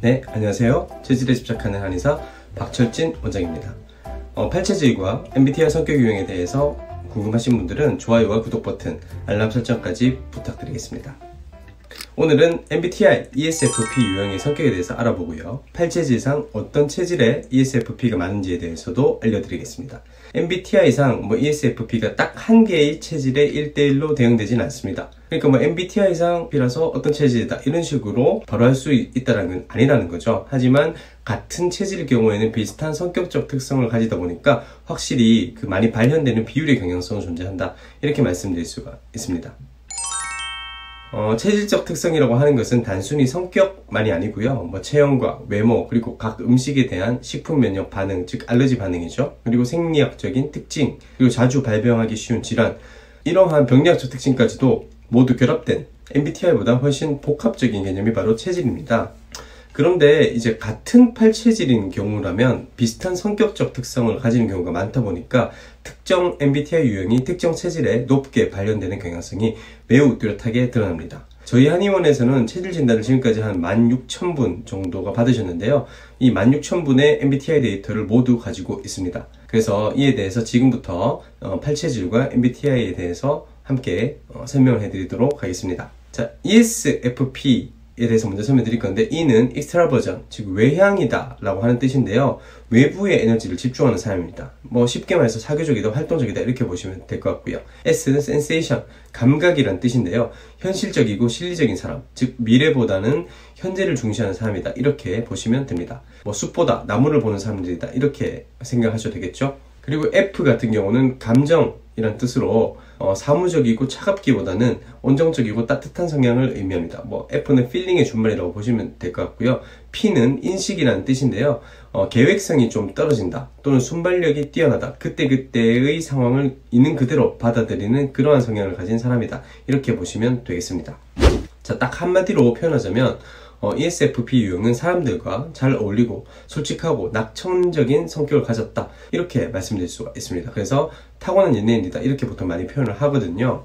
네, 안녕하세요. 체질에 집착하는 한의사 박철진 원장입니다. 팔체질과 MBTI 성격 유형에 대해서 궁금하신 분들은 좋아요와 구독 버튼, 알람 설정까지 부탁드리겠습니다. 오늘은 MBTI, ESFP 유형의 성격에 대해서 알아보고요. 팔체질상 어떤 체질에 ESFP가 많은지에 대해서도 알려드리겠습니다. MBTI상 ESFP가 딱 한 개의 체질에 1대1로 대응되지는 않습니다. 그러니까 MBTI상이라서 어떤 체질이다 이런 식으로 바로 할 수 있다는 건 아니라는 거죠. 하지만 같은 체질의 경우에는 비슷한 성격적 특성을 가지다 보니까 확실히 많이 발현되는 비율의 경향성은 존재한다, 이렇게 말씀드릴 수가 있습니다. 체질적 특성이라고 하는 것은 단순히 성격만이 아니고요. 체형과 외모, 그리고 각 음식에 대한 식품 면역 반응, 즉 알러지 반응이죠. 그리고 생리학적인 특징, 그리고 자주 발병하기 쉬운 질환, 이러한 병리학적 특징까지도 모두 결합된 MBTI보다 훨씬 복합적인 개념이 바로 체질입니다. 그런데 이제 같은 팔체질인 경우라면 비슷한 성격적 특성을 가지는 경우가 많다 보니까 특정 MBTI 유형이 특정 체질에 높게 발현되는 경향성이 매우 뚜렷하게 드러납니다. 저희 한의원에서는 체질 진단을 지금까지 한 16,000분 정도가 받으셨는데요. 이 16,000분의 MBTI 데이터를 모두 가지고 있습니다. 그래서 이에 대해서 지금부터 팔체질과 MBTI에 대해서 함께 설명을 해드리도록 하겠습니다. 자, ESFP 에 대해서 먼저 설명드릴 건데, E는 extraversion, 즉 외향이다 라고 하는 뜻인데요. 외부의 에너지를 집중하는 사람입니다. 쉽게 말해서 사교적이다, 활동적이다 이렇게 보시면 될 것 같고요. S는 sensation, 감각이란 뜻인데요. 현실적이고 실리적인 사람, 즉 미래보다는 현재를 중시하는 사람이다, 이렇게 보시면 됩니다. 숲보다 나무를 보는 사람들이다, 이렇게 생각하셔도 되겠죠. 그리고 F 같은 경우는 감정이란 뜻으로 사무적이고 차갑기보다는 온정적이고 따뜻한 성향을 의미합니다. F는 feeling의 준말이라고 보시면 될 것 같고요. P는 인식이라는 뜻인데요. 계획성이 좀 떨어진다, 또는 순발력이 뛰어나다, 그때그때의 상황을 있는 그대로 받아들이는 그러한 성향을 가진 사람이다, 이렇게 보시면 되겠습니다. 자, 딱 한마디로 표현하자면 ESFP 유형은 사람들과 잘 어울리고 솔직하고 낙천적인 성격을 가졌다, 이렇게 말씀드릴 수가 있습니다. 그래서 타고난 연예인이다, 이렇게 보통 많이 표현을 하거든요.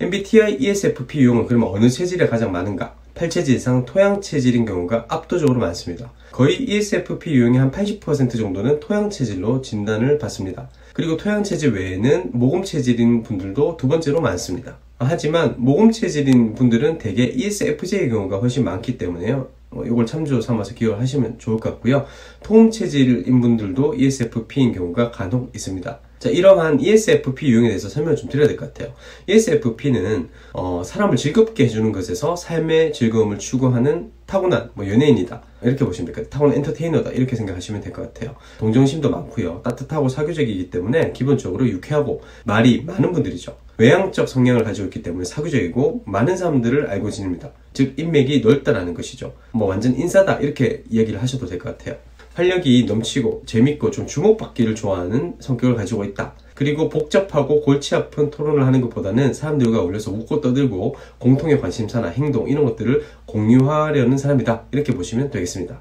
MBTI ESFP 유형은 그러면 어느 체질에 가장 많은가? 팔체질상 토양 체질인 경우가 압도적으로 많습니다. 거의 ESFP 유형의 한 80% 정도는 토양 체질로 진단을 받습니다. 그리고 토양 체질 외에는 모금 체질인 분들도 두 번째로 많습니다. 하지만 모금 체질인 분들은 대개 ESFJ의 경우가 훨씬 많기 때문에요. 이걸 참조 삼아서 기억을 하시면 좋을 것 같고요. 토음 체질인 분들도 ESFP인 경우가 간혹 있습니다. 자, 이러한 ESFP 유형에 대해서 설명을 좀 드려야 될 것 같아요. ESFP는 사람을 즐겁게 해주는 것에서 삶의 즐거움을 추구하는 타고난 연예인이다, 이렇게 보시면 될 것 같아요. 타고난 엔터테이너다, 이렇게 생각하시면 될 것 같아요. 동정심도 많고요. 따뜻하고 사교적이기 때문에 기본적으로 유쾌하고 말이 많은 분들이죠. 외향적 성향을 가지고 있기 때문에 사교적이고 많은 사람들을 알고 지냅니다. 즉 인맥이 넓다라는 것이죠. 완전 인싸다, 이렇게 이야기를 하셔도 될 것 같아요. 활력이 넘치고 재밌고 좀 주목받기를 좋아하는 성격을 가지고 있다. 그리고 복잡하고 골치 아픈 토론을 하는 것보다는 사람들과 어울려서 웃고 떠들고 공통의 관심사나 행동, 이런 것들을 공유하려는 사람이다, 이렇게 보시면 되겠습니다.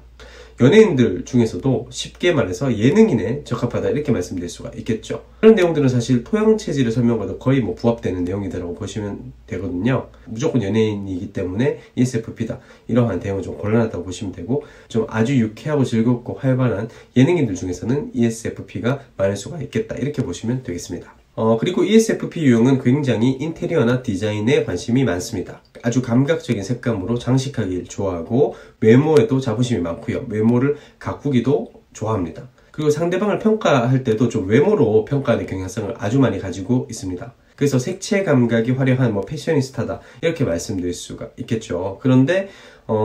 연예인들 중에서도 쉽게 말해서 예능인에 적합하다, 이렇게 말씀드릴 수가 있겠죠. 그런 내용들은 사실 토양 체질을 설명과도 거의 부합되는 내용이라고 보시면 되거든요. 무조건 연예인이기 때문에 ESFP다, 이러한 대응은 좀 곤란하다고 보시면 되고, 좀 아주 유쾌하고 즐겁고 활발한 예능인들 중에서는 ESFP가 많을 수가 있겠다, 이렇게 보시면 되겠습니다. 그리고 ESFP 유형은 굉장히 인테리어나 디자인에 관심이 많습니다. 아주 감각적인 색감으로 장식하기를 좋아하고, 외모에도 자부심이 많고요. 외모를 가꾸기도 좋아합니다. 그리고 상대방을 평가할 때도 좀 외모로 평가하는 경향성을 아주 많이 가지고 있습니다. 그래서 색채 감각이 화려한 패셔니스타다, 이렇게 말씀드릴 수가 있겠죠. 그런데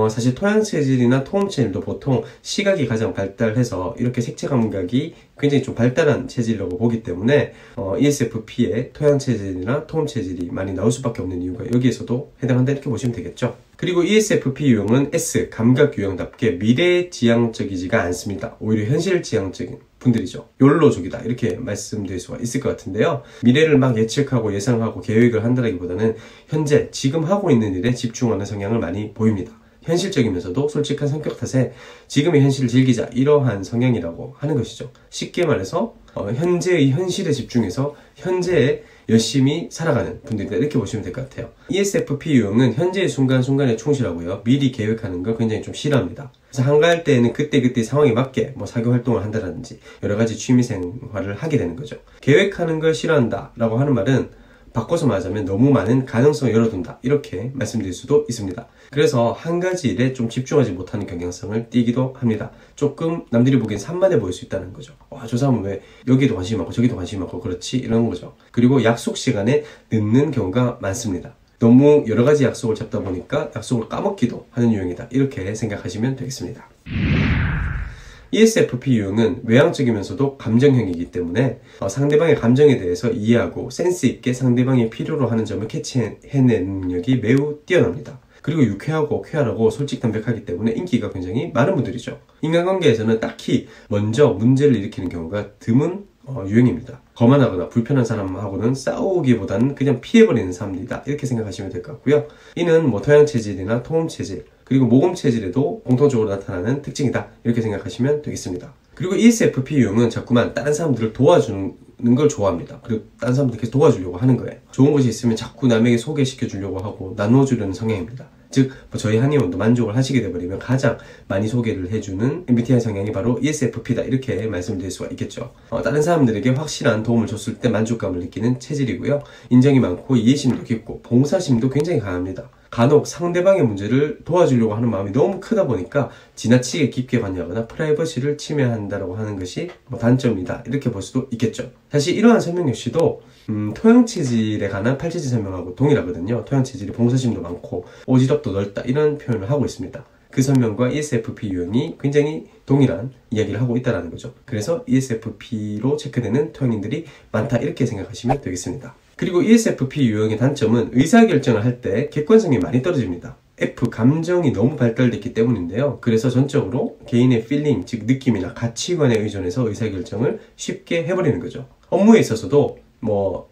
사실 토양 체질이나 토음 체질도 보통 시각이 가장 발달해서 이렇게 색채 감각이 굉장히 좀 발달한 체질이라고 보기 때문에 ESFP의 토양 체질이나 토음 체질이 많이 나올 수밖에 없는 이유가 여기에서도 해당한다, 이렇게 보시면 되겠죠. 그리고 ESFP 유형은 S, 감각 유형답게 미래지향적이지가 않습니다. 오히려 현실지향적인 분들이죠. 욜로족이다, 이렇게 말씀드릴 수가 있을 것 같은데요. 미래를 예측하고 예상하고 계획을 한다기보다는 현재 지금 하고 있는 일에 집중하는 성향을 많이 보입니다. 현실적이면서도 솔직한 성격 탓에 지금의 현실을 즐기자, 이러한 성향이라고 하는 것이죠. 쉽게 말해서 현재의 현실에 집중해서 현재에 열심히 살아가는 분들이다, 이렇게 보시면 될 것 같아요. ESFP 유형은 현재의 순간순간에 충실하고요, 미리 계획하는 걸 굉장히 좀 싫어합니다. 그래서 한가할 때에는 그때그때 상황에 맞게 사교 활동을 한다든지 여러 가지 취미생활을 하게 되는 거죠. 계획하는 걸 싫어한다 라고 하는 말은 바꿔서 말하자면 너무 많은 가능성을 열어둔다, 이렇게 말씀드릴 수도 있습니다. 그래서 한 가지 일에 좀 집중하지 못하는 경향성을 띠기도 합니다. 조금 남들이 보기엔 산만해 보일 수 있다는 거죠. 와, 저 사람은 왜 여기도 관심이 많고 저기도 관심이 많고 그렇지, 이런 거죠. 그리고 약속 시간에 늦는 경우가 많습니다. 너무 여러 가지 약속을 잡다 보니까 약속을 까먹기도 하는 유형이다, 이렇게 생각하시면 되겠습니다. ESFP 유형은 외향적이면서도 감정형이기 때문에 상대방의 감정에 대해서 이해하고 센스 있게 상대방이 필요로 하는 점을 캐치해내는 능력이 매우 뛰어납니다. 그리고 유쾌하고 쾌활하고 솔직담백하기 때문에 인기가 굉장히 많은 분들이죠. 인간관계에서는 딱히 먼저 문제를 일으키는 경우가 드문 유형입니다. 거만하거나 불편한 사람하고는 싸우기보다는 그냥 피해버리는 사람들이다, 이렇게 생각하시면 될 것 같고요. 이는 토양 체질이나 토음 체질, 그리고 모금 체질에도 공통적으로 나타나는 특징이다, 이렇게 생각하시면 되겠습니다. 그리고 ESFP 유형은 자꾸만 다른 사람들을 도와주는 걸 좋아합니다. 그리고 다른 사람들 계속 도와주려고 하는 거예요. 좋은 것이 있으면 자꾸 남에게 소개시켜 주려고 하고 나눠주려는 성향입니다. 즉 저희 한의원도 만족을 하시게 되버리면 가장 많이 소개를 해주는 MBTI 성향이 바로 ESFP다, 이렇게 말씀드릴 수가 있겠죠. 다른 사람들에게 확실한 도움을 줬을 때 만족감을 느끼는 체질이고요. 인정이 많고 이해심도 깊고 봉사심도 굉장히 강합니다. 간혹 상대방의 문제를 도와주려고 하는 마음이 너무 크다 보니까 지나치게 깊게 관여하거나 프라이버시를 침해한다고 하는 것이 단점이다, 이렇게 볼 수도 있겠죠. 사실 이러한 설명 역시도 토양 체질에 관한 8체질 설명하고 동일하거든요. 토양 체질이 봉사심도 많고 오지랖도 넓다, 이런 표현을 하고 있습니다. 그 설명과 ESFP 유형이 굉장히 동일한 이야기를 하고 있다는 거죠. 그래서 ESFP로 체크되는 토양인들이 많다, 이렇게 생각하시면 되겠습니다. 그리고 ESFP 유형의 단점은 의사결정을 할 때 객관성이 많이 떨어집니다. F, 감정이 너무 발달됐기 때문인데요. 그래서 전적으로 개인의 필링, 즉 느낌이나 가치관에 의존해서 의사결정을 쉽게 해버리는 거죠. 업무에 있어서도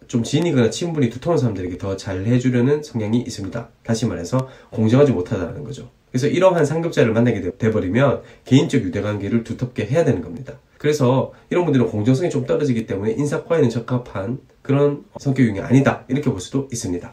좀 지인이거나 친분이 두터운 사람들에게 더 잘 해주려는 성향이 있습니다. 다시 말해서 공정하지 못하다는 거죠. 그래서 이러한 상급자를 만나게 돼버리면 개인적 유대관계를 두텁게 해야 되는 겁니다. 그래서 이런 분들은 공정성이 좀 떨어지기 때문에 인사과에는 적합한 그런 성격 유형이 아니다, 이렇게 볼 수도 있습니다.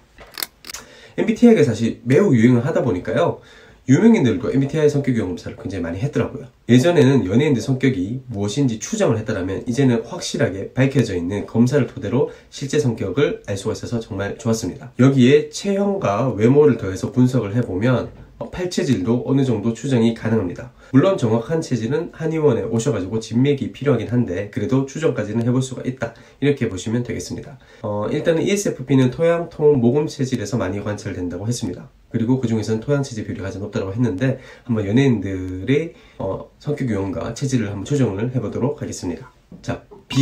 MBTI가 사실 매우 유행을 하다 보니까요, 유명인들도 MBTI 성격 유형 검사를 굉장히 많이 했더라고요. 예전에는 연예인들 성격이 무엇인지 추정을 했다면 이제는 확실하게 밝혀져 있는 검사를 토대로 실제 성격을 알 수가 있어서 정말 좋았습니다. 여기에 체형과 외모를 더해서 분석을 해보면 8체질도 어느 정도 추정이 가능합니다. 물론 정확한 체질은 한의원에 오셔가지고 진맥이 필요하긴 한데 그래도 추정까지는 해볼 수가 있다, 이렇게 보시면 되겠습니다. 일단은 ESFP는 토양, 토음, 모금 체질에서 많이 관찰된다고 했습니다. 그리고 그 중에서는 토양 체질 비율이 가장 높다고 했는데 한번 연예인들의 성격 유형과 체질을 한번 추정을 해보도록 하겠습니다. 자, B,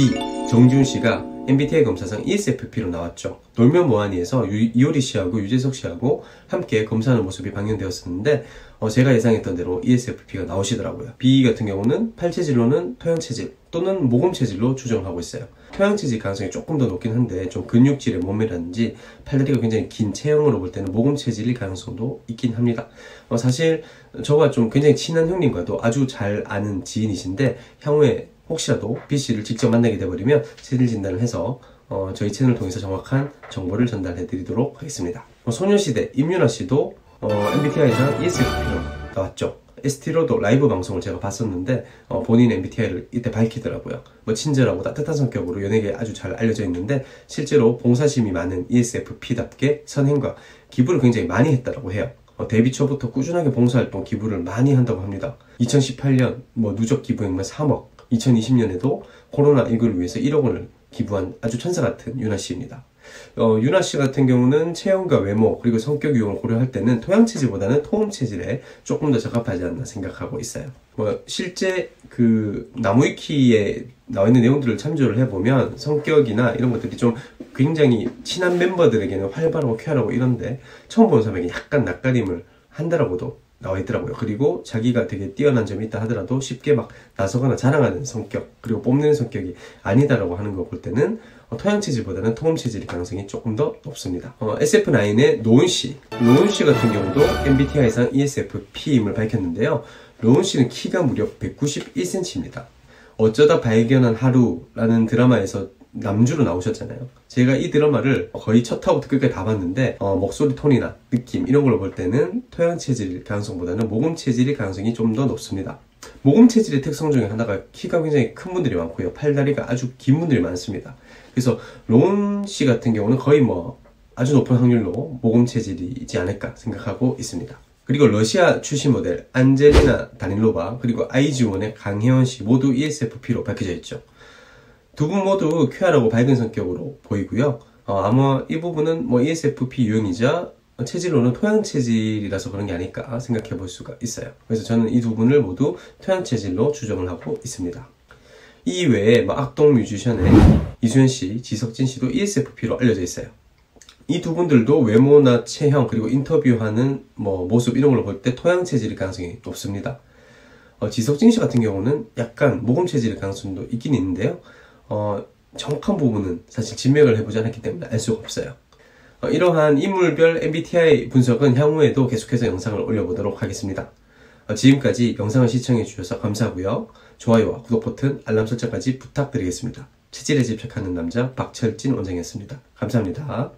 정지훈 씨가 MBTI 검사상 ESFP로 나왔죠. 놀면 뭐하니에서 이효리 씨하고 유재석 씨하고 함께 검사하는 모습이 방영되었었는데 제가 예상했던 대로 ESFP가 나오시더라고요. B 같은 경우는 8체질로는 토양체질 또는 모금체질로 추정하고 있어요. 토양체질 가능성이 조금 더 높긴 한데 좀 근육질의 몸매라든지 팔다리가 굉장히 긴 체형으로 볼 때는 모금체질일 가능성도 있긴 합니다. 사실 저와 좀 굉장히 친한 형님과도 아주 잘 아는 지인이신데 향후에 혹시라도 B씨를 직접 만나게 돼버리면 체질 진단을 해서 저희 채널을 통해서 정확한 정보를 전달해 드리도록 하겠습니다. 소녀시대 임윤아 씨도 MBTI랑 ESFP로 나왔죠. ST로도 라이브 방송을 제가 봤었는데 본인 MBTI를 이때 밝히더라고요. 친절하고 따뜻한 성격으로 연예계에 아주 잘 알려져 있는데 실제로 봉사심이 많은 ESFP답게 선행과 기부를 굉장히 많이 했다고 해요. 데뷔 초부터 꾸준하게 봉사활동 기부를 많이 한다고 합니다. 2018년 누적 기부액만 3억, 2020년에도 코로나19를 위해서 1억 원을 기부한 아주 천사 같은 윤아 씨입니다. 윤아 씨 같은 경우는 체형과 외모 그리고 성격 유형을 고려할 때는 토양 체질보다는 토음 체질에 조금 더 적합하지 않나 생각하고 있어요. 실제 그 나무위키에 나와 있는 내용들을 참조를 해보면 성격이나 이런 것들이 좀 굉장히 친한 멤버들에게는 활발하고 쾌활하고 이런데 처음 보는 사람에게 약간 낯가림을 한다라고도 나와 있더라고요. 그리고 자기가 되게 뛰어난 점이 있다 하더라도 쉽게 막 나서거나 자랑하는 성격, 그리고 뽐내는 성격이 아니다라고 하는 거 볼 때는 토양 체질보다는 토음 체질일 가능성이 조금 더 높습니다. SF9의 노은씨 같은 경우도 MBTI상 ESFP임을 밝혔는데요. 노은씨는 키가 무려 191cm입니다. 어쩌다 발견한 하루라는 드라마에서 남주로 나오셨잖아요. 제가 이 드라마를 거의 첫 화부터 끝까지 다 봤는데 목소리 톤이나 느낌 이런 걸로 볼 때는 토양 체질일 가능성보다는 모금 체질일 가능성이 좀 더 높습니다. 모금 체질의 특성 중에 하나가 키가 굉장히 큰 분들이 많고요. 팔다리가 아주 긴 분들이 많습니다. 그래서 로운 씨 같은 경우는 거의 아주 높은 확률로 모금 체질이지 않을까 생각하고 있습니다. 그리고 러시아 출신 모델 안젤리나 다닐로바 그리고 아이즈원의 강혜원 씨 모두 ESFP로 밝혀져 있죠. 두 분 모두 쾌활하고 밝은 성격으로 보이고요. 아마 이 부분은 ESFP 유형이자 체질로는 토양 체질이라서 그런 게 아닐까 생각해 볼 수가 있어요. 그래서 저는 이 두 분을 모두 토양 체질로 추정을 하고 있습니다. 이 외에 악동 뮤지션의 이수연 씨, 지석진 씨도 ESFP로 알려져 있어요. 이 두 분들도 외모나 체형 그리고 인터뷰하는 모습 이런 걸로 볼 때 토양 체질일 가능성이 높습니다. 지석진 씨 같은 경우는 약간 모금 체질일 가능성도 있긴 있는데요. 정확한 부분은 사실 진맥을 해보지 않았기 때문에 알 수가 없어요. 이러한 인물별 MBTI 분석은 향후에도 계속해서 영상을 올려보도록 하겠습니다. 지금까지 영상을 시청해 주셔서 감사하고요. 좋아요와 구독 버튼, 알람 설정까지 부탁드리겠습니다. 체질에 집착하는 남자 박철진 원장이었습니다. 감사합니다.